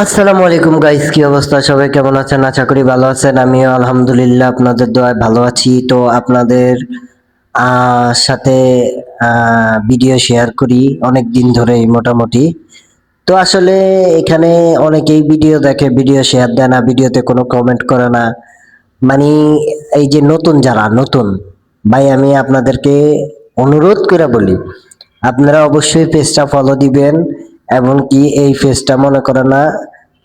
আসসালামু আলাইকুম গাইস, কি অবস্থা? সবাই কেমন আছেন? আশা করি ভালো আছেন। আমিও আলহামদুলিল্লাহ আপনাদের দোয়ায় ভালো আছি। তো আপনাদের সাথে ভিডিও শেয়ার করি অনেক দিন ধরেই মোটামুটি। তো আসলে এখানে অনেকেই ভিডিও দেখে, ভিডিও শেয়ার দেয় না, ভিডিওতে কোনো কমেন্ট করে না। মানে এই যে নতুন যারা নতুন ভাই, আমি আপনাদেরকে অনুরোধ করে বলি, আপনারা অবশ্যই পেজটা ফলো দিবেন। এবং কি এই পেজটা মনে করেন না,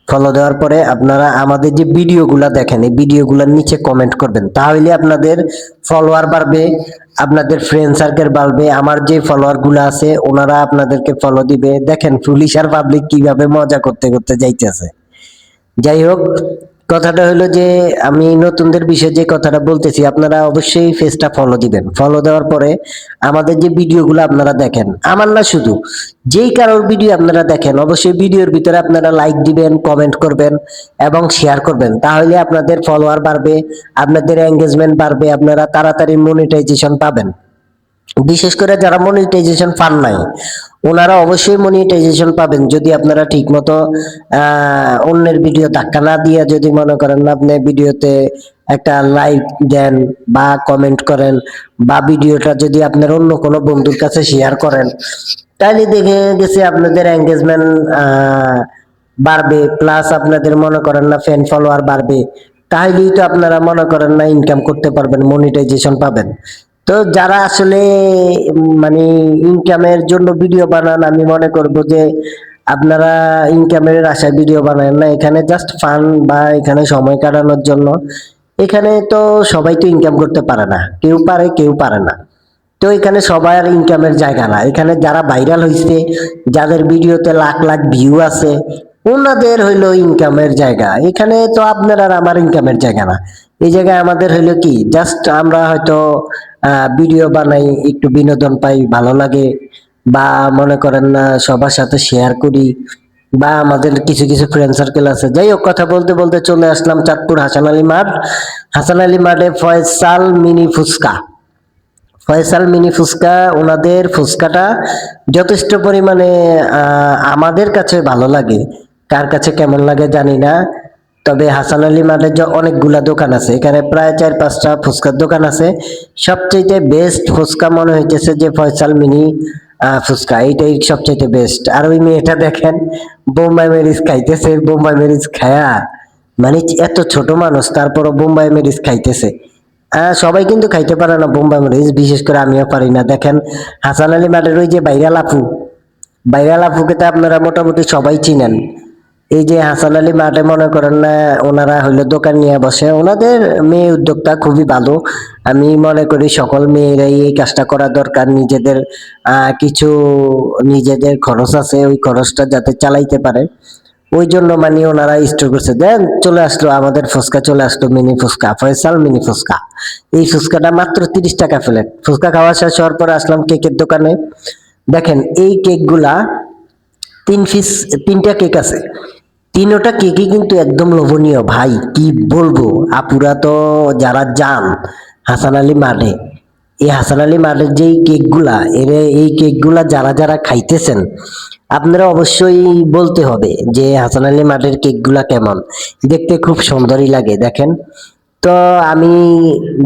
ফলো দেওয়ার পরে আপনারা আমাদের যে ভিডিওগুলা দেখেন এই ভিডিওগুলোর নিচে কমেন্ট করবেন, তাহলে আপনাদের ফলোয়ার বাড়বে, আপনাদের ফ্রেন্ড সার্কেল বাড়বে। আমার যে ফলোয়ার গুলো আছে ওনারা আপনাদেরকে ফলো দিবে। দেখেন পুলিশ আর পাবলিক কিভাবে মজা করতে করতে যাইতেছে। যাই হোক, কথাটা হলো যে আমি নতুনদের বিষয়ে যে কথাটা বলতেছি, আপনারা অবশ্যই পেজটা ফলো দিবেন। ফলো দেওয়ার পরে আমাদের যে ভিডিওগুলো আপনারা দেখেন, আমার না শুধু, যেই কারোর ভিডিও আপনারা দেখেন অবশ্যই ভিডিওর ভিতরে আপনারা লাইক দিবেন, কমেন্ট করবেন এবং শেয়ার করবেন। তাহলে আপনাদের ফলোয়ার বাড়বে, আপনাদের এঙ্গেজমেন্ট বাড়বে, আপনারা তাড়াতাড়ি মনিটাইজেশন পাবেন। বিশেষ করে যারা মনিটাইজেশন পান নাই, ওনারা অবশ্যই মনিটাইজেশন পাবেন যদি আপনারা ঠিক মতো অন্যের ভিডিও ধাক্কা না দিয়ে, যদি মনে করেন না আপনি ভিডিওতে একটা লাইক দেন বা কমেন্ট করেন, বা ভিডিওটা যদি আপনার অন্য কোনো বন্ধুর কাছে শেয়ার করেন, তাহলে দেখে গেছে আপনাদের এঙ্গেজমেন্ট বাড়বে, প্লাস আপনাদের মনে করেন না ফ্যান ফলোয়ার বাড়বে। তাহলেই তো আপনারা মনে করেন না ইনকাম করতে পারবেন, মনিটাইজেশন পাবেন। তো যারা আসলে মানে ইনকামের জন্য ভিডিও বানান, আমি মনে করব যে আপনারা ইনকামের আশায় ভিডিও বানান না, এখানে জাস্ট ফান বা এখানে সময় কাটানোর জন্য। এখানে তো সবাই তো ইনকাম করতে পারে না, কেউ পারে কেউ পারে না। তো এখানে সবার ইনকামের জায়গা না, এখানে যারা ভাইরাল হয়েছে, যাদের ভিডিওতে লাখ লাখ ভিউ আছে, ওনাদের হইলো ইনকামের জায়গা। এখানে তো আপনার আর আমার ইনকামের জায়গা না। এই জায়গায় আমাদের হইলো কি, জাস্ট আমরা হয়তো ভিডিও বানাই, একটু বিনোদন পাই, ভালো লাগে, বা মনে করেন না সবার সাথে শেয়ার করি, বা আমাদের কিছু কিছু ফ্রেন্ড সার্কেল আছে। যাই হোক, কথা বলতে বলতে চলে আসলাম চাঁদপুর হাসান আলী মাঠ। হাসান আলী মাঠে ফয়সাল মিনি ফুচকা। ফয়সাল মিনি ফুচকা, ওনাদের ফুচকাটা যথেষ্ট পরিমাণে আমাদের কাছে ভালো লাগে। কার কাছে কেমন লাগে জানি না। তবে হাসান আলী মাঠে যে অনেকগুলা দোকান আছে, এখানে প্রায় 4-5টা ফুচকার দোকান আছে। সবচেয়ে বেস্ট ফুচকা মনে হইতেছে যে ফয়সাল মিনি ফুচকা, এইটাই সবচেয়ে বেস্ট। আর ওই মেয়েটা দেখেন বোম্বাই মরিচ খাইতেছে, বোম্বাই মরিচ খায়া, মানে এত ছোট মানুষ তারপরও বোম্বাই মরিচ খাইতেছে। সবাই কিন্তু খাইতে পারে না বোম্বাই মরিচ, বিশেষ করে আমিও পারি না। দেখেন হাসান আলী মাঠের ওই যে ভাইরাল আপু, ভাইরাল আপুকে তো আপনারা মোটামুটি সবাই চিনেন। এই যে হাসান আলী মাঠে মনে করেন না, ওনারা হইলো দোকান নিয়ে বসে, ওনাদের মেয়ে উদ্যোক্তা খুবই ভালো। আমি মনে করি সকল মেয়েরাই এই কাজটা করা দরকার। নিজেদের কিছু নিজেদের খরচ আছে, ওই খরচটা যাতে চালাইতে পারে, ওই জন্য মানে ওনারা স্টোর করছে। দেন চলে আসলো আমাদের ফুচকা, চলে আসলো মিনি ফুচকা, ফয়সাল মিনি ফুচকা। এই ফুচকাটা মাত্র 30 টাকা প্লেট। ফুচকা খাওয়া শেষ হওয়ার পরে আসলাম কেকের দোকানে। দেখেন এই কেক গুলা 3 পিস, 3টা কেক আছে। তিনোটা কেকই কিন্তু একদম লোভনীয় ভাই, কি বলবো। আপুরা তো যারা যান হাসান আলী মাঠে, এই হাসান আলী মাঠের যেই কেকগুলা, এই কেকগুলা যারা যারা খাইতেছেন, আপনারা অবশ্যই বলতে হবে যে হাসান আলী মাঠের কেকগুলা কেমন। দেখতে খুব সুন্দরই লাগে দেখেন। তো আমি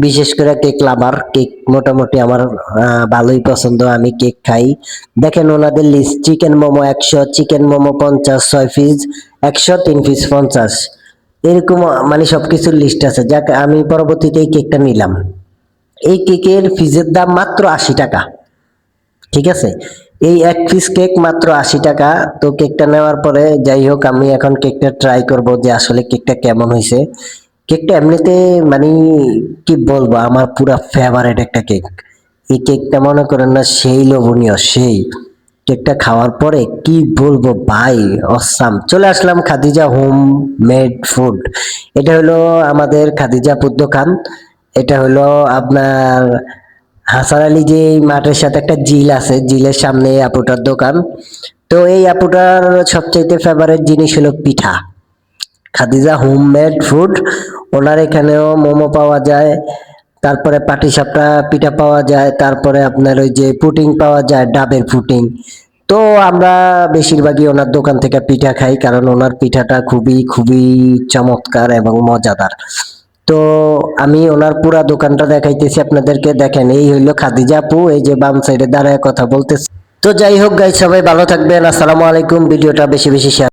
বিশেষ করে কেক লাভার, কেক মোটামুটি আমার ভালোই পছন্দ, আমি কেক খাই। দেখেন ওনাদের list, chicken momo 100, chicken momo 50, 6 piece 100, 3 piece 50, এরকম মানে সবকিছুর লিস্ট আছে। যাক, আমি পরবর্তীতে এই কেকটা নিলাম। এই কেকের পিসের দাম মাত্র 80 টাকা। ঠিক আছে, এই 1 পিস কেক মাত্র 80 টাকা। তো কেকটা নেওয়ার পরে যাই হোক, আমি এখন কেকটা ট্রাই করব যে আসলে কেকটা কেমন হয়েছে। কেকটা এমনিতে মানে কি বলবো, আমার পুরা ফেভারিট একটা কেক। এই কেকটা মনে করেন না সেই লোভনীয়, সেই কেকটা খাওয়ার পরে কি বলবো ভাই, অসাম। চলে আসলাম খাদিজা হোম মেড ফুড। এটা হলো আমাদের খাদিজা আপুর দোকান। এটা হলো আপনার হাসান আলী যে মাঠের সাথে একটা ঝিল আছে, ঝিলের সামনে এই আপুটার দোকান। তো এই আপুটার সবচাইতে ফেভারিট জিনিস হলো পিঠা। খাদিজা হোমমেড ফুড, ওনার এখানেও মোমো পাওয়া যায়, তারপরে পাটিসাপটা পিঠা পাওয়া যায়, তারপরে আপনার ওই যে পুটিং পাওয়া যায়, ডাবের পুটিং। তো আমরা বেশিরভাগই ওনার দোকান থেকে পিঠা খাই, কারণ ওনার পিঠাটা খুবই খুবই চমৎকার এবং মজাদার। তো আমি ওনার পুরা দোকানটা দেখাইতেছি আপনাদেরকে। দেখেন, এই হইলো খাদিজা আপু, এই যে বাম সাইডে দাঁড়ায় কথা বলতেছে। তো যাই হোক গাইস, সবাই ভালো থাকবেন। আসসালামু আলাইকুম। ভিডিওটা বেশি বেশি শেয়ার